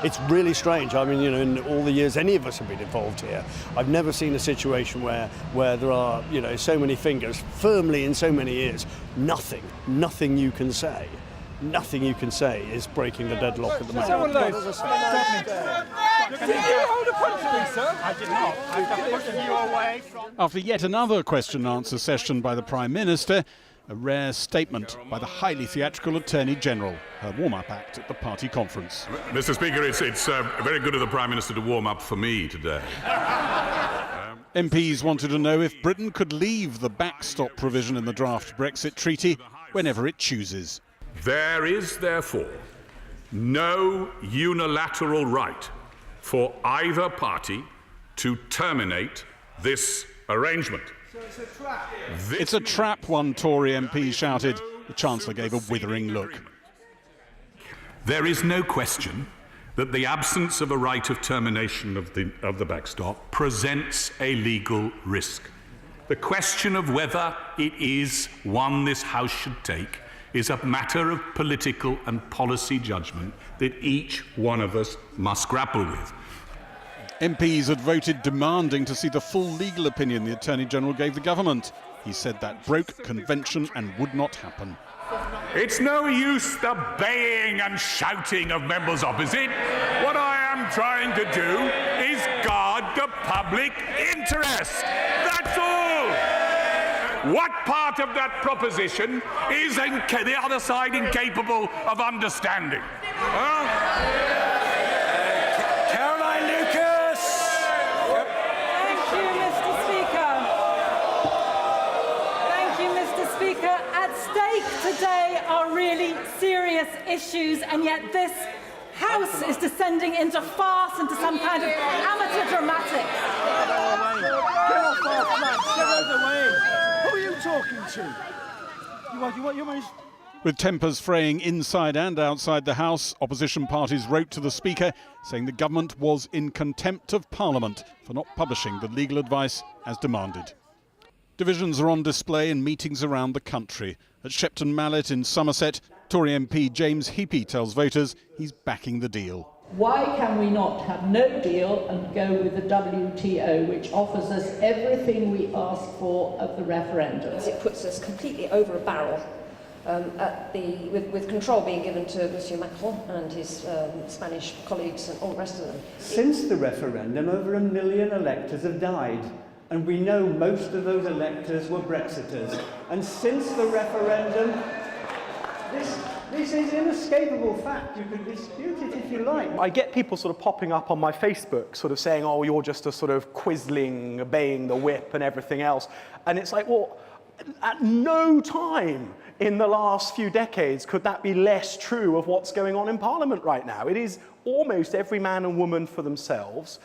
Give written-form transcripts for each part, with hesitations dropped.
It's really strange. I mean, in all the years any of us have been involved here, I've never seen a situation where there are, so many fingers firmly in so many ears. Nothing you can say is breaking the deadlock at the moment. Did you hold a punch to me, sir? I did not. I'm pushing you away from... After yet another question and answer session by the Prime Minister, a rare statement by the highly theatrical Attorney-General, her warm-up act at the party conference. Mr. Speaker, it's very good of the Prime Minister to warm up for me today. MPs wanted to know if Britain could leave the backstop provision in the draft Brexit treaty whenever it chooses. There is, therefore, no unilateral right for either party to terminate this arrangement. So it's a trap. It's a trap, one Tory MP shouted. The Chancellor gave a withering look. There is no question that the absence of a right of termination of the backstop presents a legal risk. The question of whether it is one this House should take is a matter of political and policy judgment that each one of us must grapple with. MPs had voted demanding to see the full legal opinion the Attorney-General gave the government. He said that broke convention and would not happen. It's no use the baying and shouting of members opposite. What I am trying to do is guard the public interest. That's all. What part of that proposition is the other side incapable of understanding? Today are really serious issues, and yet this House is descending into farce, into some kind of amateur dramatics. Get off our flag! Get out of the way! Who are you talking to? With tempers fraying inside and outside the House, opposition parties wrote to the Speaker saying the government was in contempt of Parliament for not publishing the legal advice as demanded. Divisions are on display in meetings around the country. At Shepton Mallet in Somerset, Tory MP James Heapy tells voters he's backing the deal. Why can we not have no deal and go with the WTO, which offers us everything we ask for of the referendum? It puts us completely over a barrel, with control being given to Monsieur Macron and his Spanish colleagues and all the rest of them. Since the referendum, over 1 million electors have died. And we know most of those electors were Brexiters. And since the referendum, this is inescapable fact. You can dispute it if you like. I get people sort of popping up on my Facebook sort of saying, oh, you're just a sort of quisling, obeying the whip and everything else. And it's like, well, at no time in the last few decades could that be less true of what's going on in Parliament right now. It is almost every man and woman for themselves.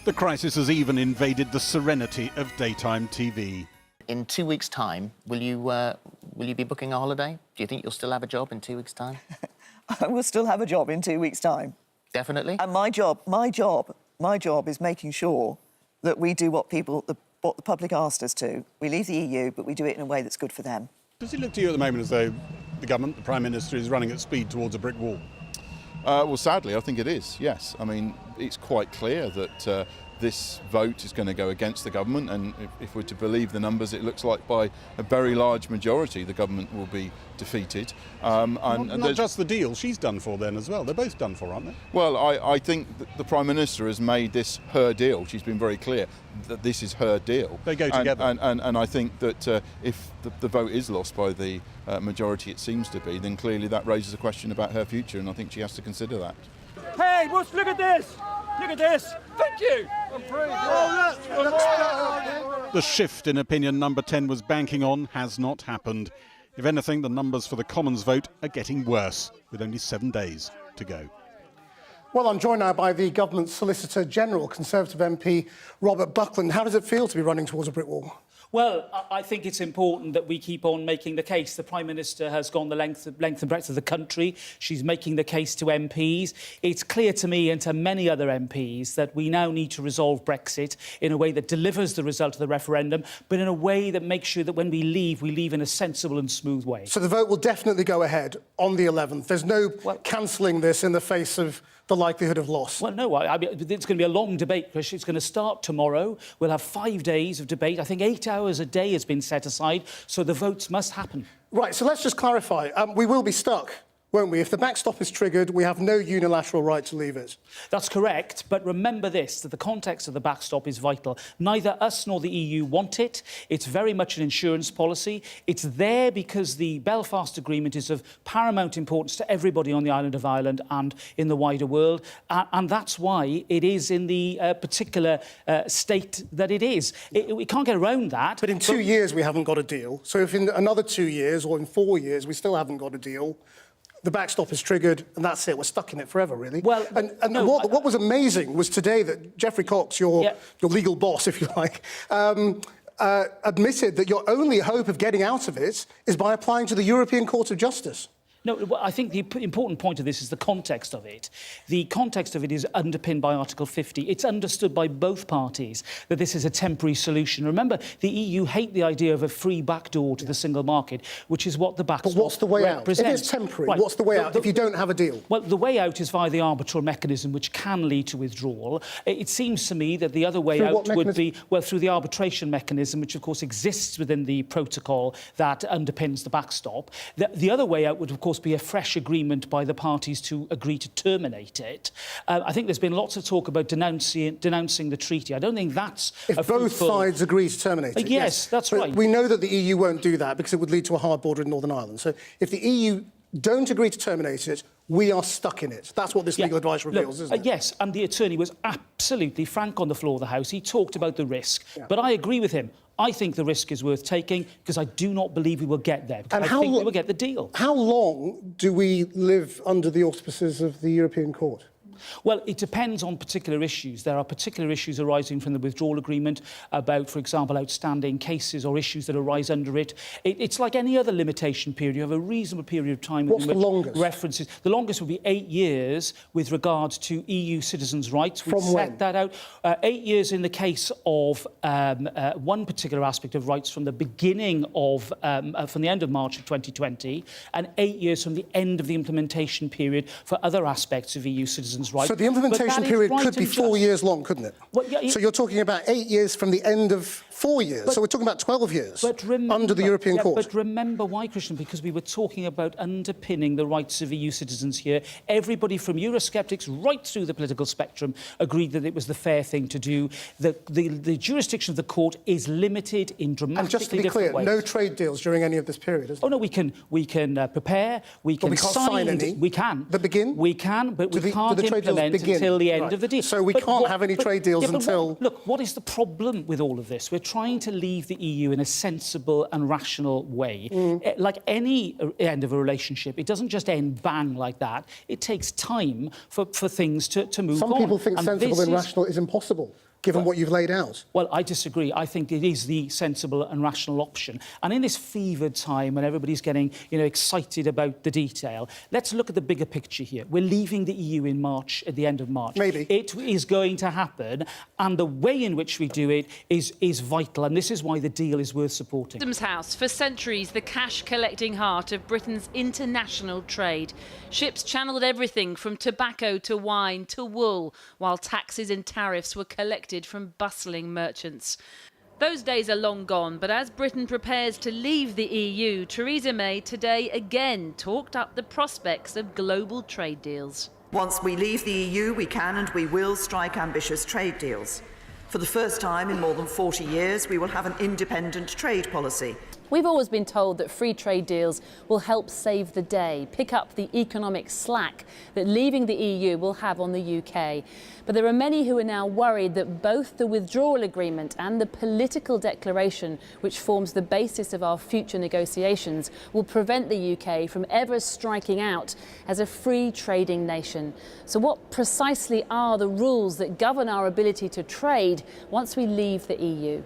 The crisis has even invaded the serenity of daytime TV. In 2 weeks' time, will you be booking a holiday? Do you think you'll still have a job in 2 weeks' time? I will still have a job in 2 weeks' time. Definitely? And my job is making sure that we do what the public asked us to. We leave the EU, but we do it in a way that's good for them. Does it look to you at the moment as though the government, the Prime Minister, is running at speed towards a brick wall? Well, sadly, I think it is, yes. I mean, it's quite clear that this vote is going to go against the government, and if we're to believe the numbers, it looks like by a very large majority the government will be defeated. Not just the deal, she's done for then as well. They're both done for, aren't they? Well, I think the Prime Minister has made this her deal. She's been very clear that this is her deal. They go together. And I think that if the vote is lost by the majority it seems to be, then clearly that raises a question about her future, and I think she has to consider that. Hey, look at this! Look at this! Thank you! The shift in opinion number 10 was banking on has not happened. If anything, the numbers for the Commons vote are getting worse, with only 7 days to go. Well, I'm joined now by the Government Solicitor General, Conservative MP Robert Buckland. How does it feel to be running towards a brick wall? Well, I think it's important that we keep on making the case. The Prime Minister has gone the length and breadth of the country. She's making the case to MPs. It's clear to me and to many other MPs that we now need to resolve Brexit in a way that delivers the result of the referendum, but in a way that makes sure that when we leave in a sensible and smooth way. So the vote will definitely go ahead on the 11th. There's no cancelling this in the face of the likelihood of loss? Well, no, I mean, it's going to be a long debate, Chris. It's going to start tomorrow. We'll have 5 days of debate. I think 8 hours a day has been set aside, so the votes must happen. Right, so let's just clarify. We will be stuck, won't we? If the backstop is triggered, we have no unilateral right to leave it. That's correct, but remember this, that the context of the backstop is vital. Neither us nor the EU want it. It's very much an insurance policy. It's there because the Belfast Agreement is of paramount importance to everybody on the island of Ireland and in the wider world, and that's why it is in the particular state that it is. We can't get around that. But in 2 years we haven't got a deal. So if in another 2 years or in 4 years we still haven't got a deal, the backstop is triggered, and that's it. We're stuck in it forever, really. Well, what was amazing was today that Geoffrey Cox, your legal boss, if you like, admitted that your only hope of getting out of it is by applying to the European Court of Justice. No, I think the important point of this is the context of it. The context of it is underpinned by Article 50. It's understood by both parties that this is a temporary solution. Remember, the EU hate the idea of a free backdoor to the single market, which is what the backstop But what's the way out? If it's temporary, what's the way out if you don't have a deal? Well, the way out is via the arbitral mechanism, which can lead to withdrawal. It seems to me that the other way out would be, well, through the arbitration mechanism, which, of course, exists within the protocol that underpins the backstop. The other way out would, of course, be a fresh agreement by the parties to agree to terminate it. I think there's been lots of talk about denouncing the treaty. I don't think that's... If both sides agree to terminate it. Yes, that's right. We know that the EU won't do that because it would lead to a hard border in Northern Ireland. So if the EU don't agree to terminate it, we are stuck in it. That's what this legal advice reveals, isn't it? Yes, and the attorney was absolutely frank on the floor of the House. He talked about the risk. But I agree with him. I think the risk is worth taking because I do not believe we will get there. I think we will get the deal. How long do we live under the auspices of the European Court? Well, it depends on particular issues. There are particular issues arising from the withdrawal agreement about, for example, outstanding cases or issues that arise under it. It's like any other limitation period. You have a reasonable period of time. What's the longest? References. The longest would be 8 years with regard to EU citizens' rights. From when? Set that out. 8 years in the case of one particular aspect of rights from the beginning of, from the end of March of 2020, and 8 years from the end of the implementation period for other aspects of EU citizens' rights. So the implementation period could be 4 years long, couldn't it? Well, so you're talking about 8 years from the end of 4 years. So we're talking about 12 years under the European Court. But remember why, Christian? Because we were talking about underpinning the rights of EU citizens here. Everybody from Eurosceptics right through the political spectrum agreed that it was the fair thing to do. The jurisdiction of the court is limited in dramatically different ways. And just to be clear, no trade deals during any of this period, is there? Oh, no, we can prepare, we can sign any? We can. That begin? We can, but we can't implement until the end of the deal. So we can't have any trade deals until... Look, what is the problem with all of this? We're trying to leave the EU in a sensible and rational way. Like any end of a relationship, it doesn't just end bang like that. It takes time for things to move on. Some people think sensible and rational is impossible, given what you've laid out. Well, I disagree. I think it is the sensible and rational option. And in this fevered time when everybody's getting, excited about the detail, let's look at the bigger picture here. We're leaving the EU in March, at the end of March. Maybe. It is going to happen, and the way in which we do it is vital, and this is why the deal is worth supporting. Customs House, for centuries, the cash-collecting heart of Britain's international trade. Ships channelled everything from tobacco to wine to wool, while taxes and tariffs were collected from bustling merchants. Those days are long gone, but as Britain prepares to leave the EU, Theresa May today again talked up the prospects of global trade deals. Once we leave the EU, we can and we will strike ambitious trade deals. For the first time in more than 40 years, we will have an independent trade policy. We've always been told that free trade deals will help save the day, pick up the economic slack that leaving the EU will have on the UK. But there are many who are now worried that both the withdrawal agreement and the political declaration, which forms the basis of our future negotiations, will prevent the UK from ever striking out as a free trading nation. So what precisely are the rules that govern our ability to trade once we leave the EU?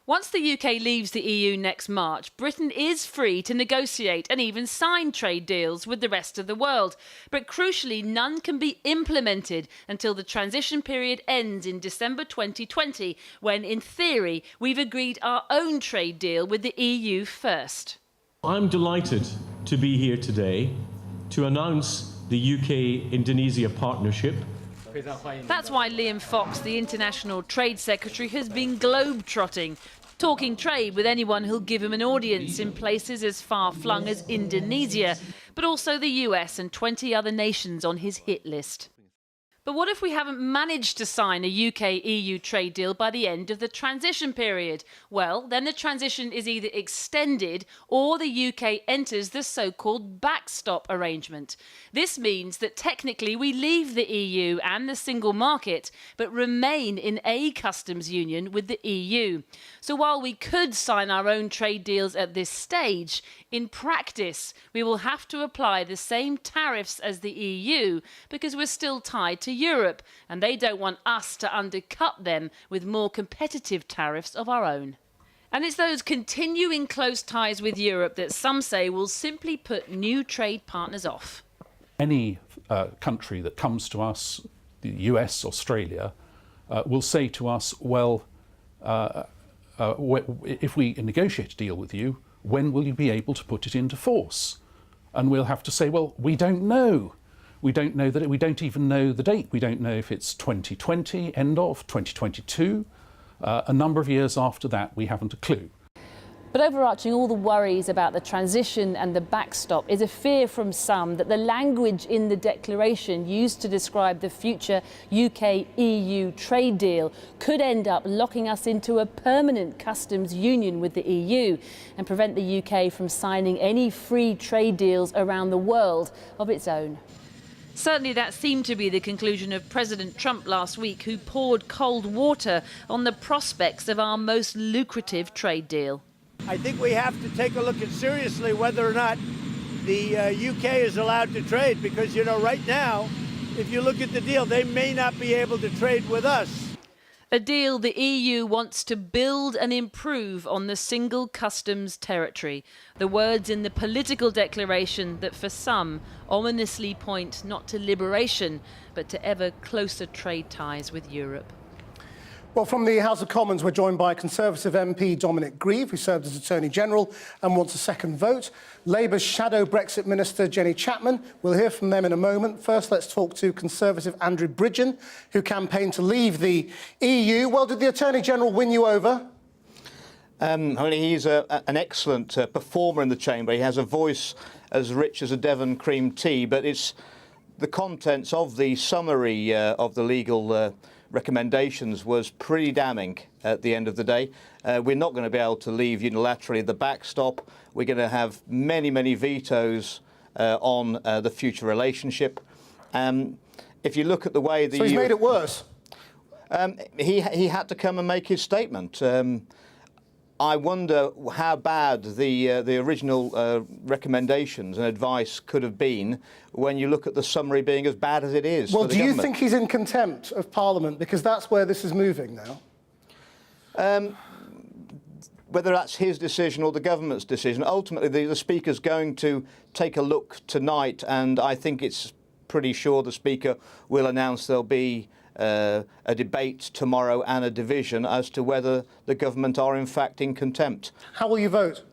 Once the UK leaves the EU next March, Britain is free to negotiate and even sign trade deals with the rest of the world. But crucially, none can be implemented until the transition period ends in December 2020, when, in theory, we've agreed our own trade deal with the EU first. I'm delighted to be here today to announce the UK-Indonesia partnership. That's why Liam Fox, the International Trade Secretary, has been globe-trotting, talking trade with anyone who'll give him an audience in places as far-flung as Indonesia, but also the US and 20 other nations on his hit list. But what if we haven't managed to sign a UK-EU trade deal by the end of the transition period? Well, then the transition is either extended or the UK enters the so-called backstop arrangement. This means that technically we leave the EU and the single market, but remain in a customs union with the EU. So while we could sign our own trade deals at this stage, in practice we will have to apply the same tariffs as the EU because we're still tied to Europe, and they don't want us to undercut them with more competitive tariffs of our own. And it's those continuing close ties with Europe that some say will simply put new trade partners off. Any country that comes to us, the US, Australia, will say to us, well, if we negotiate a deal with you, when will you be able to put it into force? And we'll have to say, well, we don't know. We don't know that. We don't even know the date. We don't know if it's 2020, end of 2022. A number of years after that, we haven't a clue. But overarching all the worries about the transition and the backstop is a fear from some that the language in the declaration used to describe the future UK-EU trade deal could end up locking us into a permanent customs union with the EU and prevent the UK from signing any free trade deals around the world of its own. Certainly that seemed to be the conclusion of President Trump last week, who poured cold water on the prospects of our most lucrative trade deal. I think we have to take a look at seriously whether or not the UK is allowed to trade, because, you know, right now, if you look at the deal, they may not be able to trade with us. A deal the EU wants to build and improve on the single customs territory. The words in the political declaration that for some ominously point not to liberation, but to ever closer trade ties with Europe. Well, from the House of Commons, we're joined by Conservative MP Dominic Grieve, who served as Attorney General and wants a second vote. Labour's shadow Brexit Minister Jenny Chapman. We'll hear from them in a moment. First, let's talk to Conservative Andrew Bridgen, who campaigned to leave the EU. Well, did the Attorney General win you over? I mean, he's an excellent performer in the chamber. He has a voice as rich as a Devon cream tea, but it's the contents of the summary of the legal recommendations was pretty damning at the end of the day. We're not going to be able to leave unilaterally the backstop. We're going to have many, many vetoes on the future relationship. If you look at the way the... So he's made it worse? He had to come and make his statement. I wonder how bad the original recommendations and advice could have been when you look at the summary being as bad as it is. Well, for the do you government. think he's in contempt of Parliament? Because that's where this is moving now. Whether that's his decision or the government's decision, ultimately the Speaker's going to take a look tonight, and I think it's pretty sure the Speaker will announce there'll be a debate tomorrow and a division as to whether the government are in fact in contempt. How will you vote?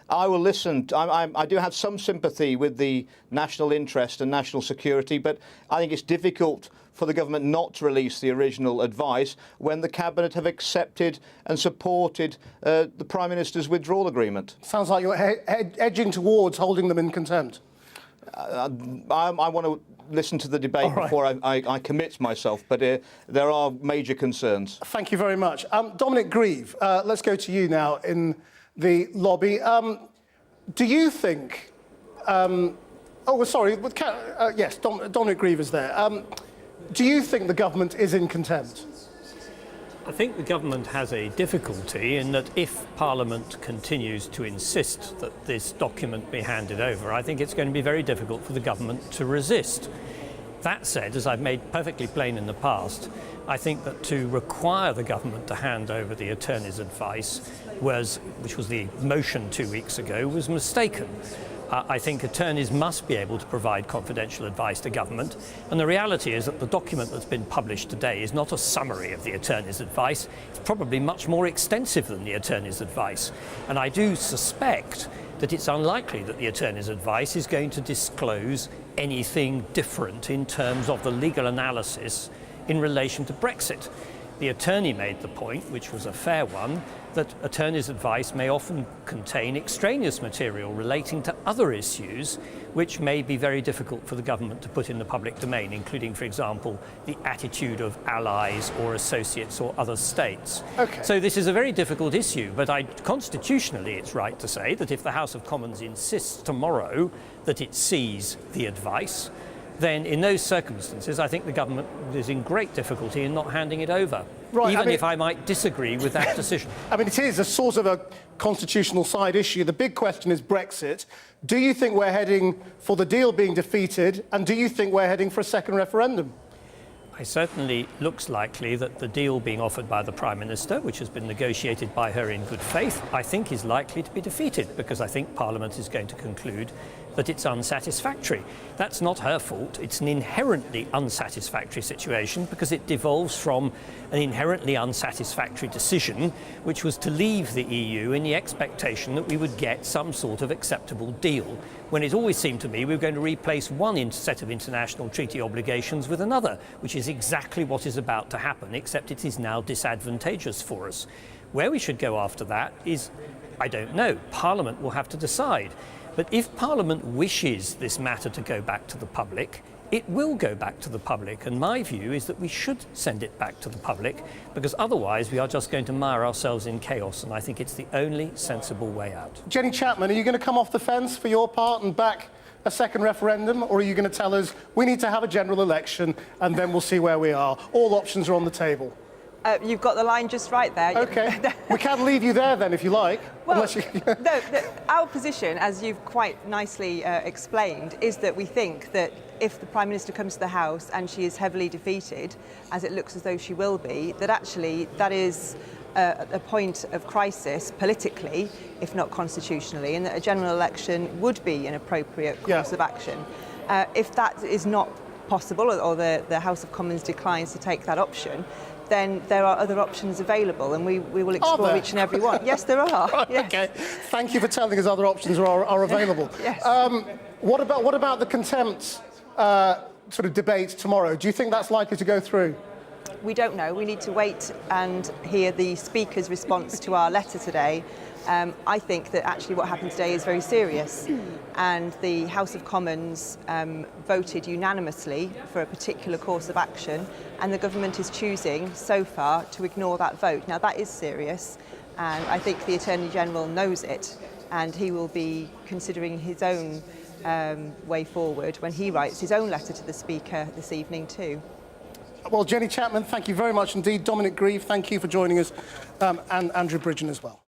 I will listen. I do have some sympathy with the national interest and national security, but I think it's difficult for the government not to release the original advice when the Cabinet have accepted and supported the Prime Minister's withdrawal agreement. Sounds like you're edging towards holding them in contempt. I want to listen to the debate before I commit myself, but there are major concerns. Thank you very much. Dominic Grieve, let's go to you now in the lobby. Do you think... yes, Dominic Grieve is there. Do you think the government is in contempt? I think the government has a difficulty in that if Parliament continues to insist that this document be handed over, I think it's going to be very difficult for the government to resist. That said, as I've made perfectly plain in the past, I think that to require the government to hand over the attorney's advice, which was the motion 2 weeks ago, was mistaken. I think attorneys must be able to provide confidential advice to government, and the reality is that the document that's been published today is not a summary of the attorney's advice. It's probably much more extensive than the attorney's advice, and I do suspect that it's unlikely that the attorney's advice is going to disclose anything different in terms of the legal analysis in relation to Brexit. The attorney made the point, which was a fair one, that attorney's advice may often contain extraneous material relating to other issues which may be very difficult for the government to put in the public domain, including, for example, the attitude of allies or associates or other states. Okay. So this is a very difficult issue, but constitutionally it's right to say that if the House of Commons insists tomorrow that it sees the advice, then in those circumstances, I think the government is in great difficulty in not handing it over, right, even if I might disagree with that decision. I mean, it is a sort of a constitutional side issue. The big question is Brexit. Do you think we're heading for the deal being defeated, and do you think we're heading for a second referendum? It certainly looks likely that the deal being offered by the Prime Minister, which has been negotiated by her in good faith, I think is likely to be defeated, because I think Parliament is going to conclude that it's unsatisfactory. That's not her fault. It's an inherently unsatisfactory situation because it devolves from an inherently unsatisfactory decision, which was to leave the EU in the expectation that we would get some sort of acceptable deal, when it always seemed to me we were going to replace one set of international treaty obligations with another, which is exactly what is about to happen, except it is now disadvantageous for us. Where we should go after that is, I don't know. Parliament will have to decide. But if Parliament wishes this matter to go back to the public, it will go back to the public. And my view is that we should send it back to the public, because otherwise we are just going to mire ourselves in chaos. And I think it's the only sensible way out. Jenny Chapman, are you going to come off the fence for your part and back a second referendum, or are you going to tell us we need to have a general election and then we'll see where we are? All options are on the table. You've got the line just right there. OK. We can leave you there then if you like. Well, our position, as you've quite nicely explained, is that we think that if the Prime Minister comes to the House and she is heavily defeated, as it looks as though she will be, that actually that is a point of crisis politically, if not constitutionally, and that a general election would be an appropriate course of action. If that is not possible, or the House of Commons declines to take that option, then there are other options available, and we will explore each and every one. Yes, there are. Right, yes. OK. Thank you for telling us other options are available. Yes. What about the contempt sort of debate tomorrow? Do you think that's likely to go through? We don't know. We need to wait and hear the Speaker's response to our letter today. I think that actually what happened today is very serious, and the House of Commons voted unanimously for a particular course of action, and the government is choosing so far to ignore that vote. Now that is serious, and I think the Attorney General knows it, and he will be considering his own way forward when he writes his own letter to the Speaker this evening too. Well, Jenny Chapman, thank you very much indeed. Dominic Grieve, thank you for joining us, and Andrew Bridgen as well.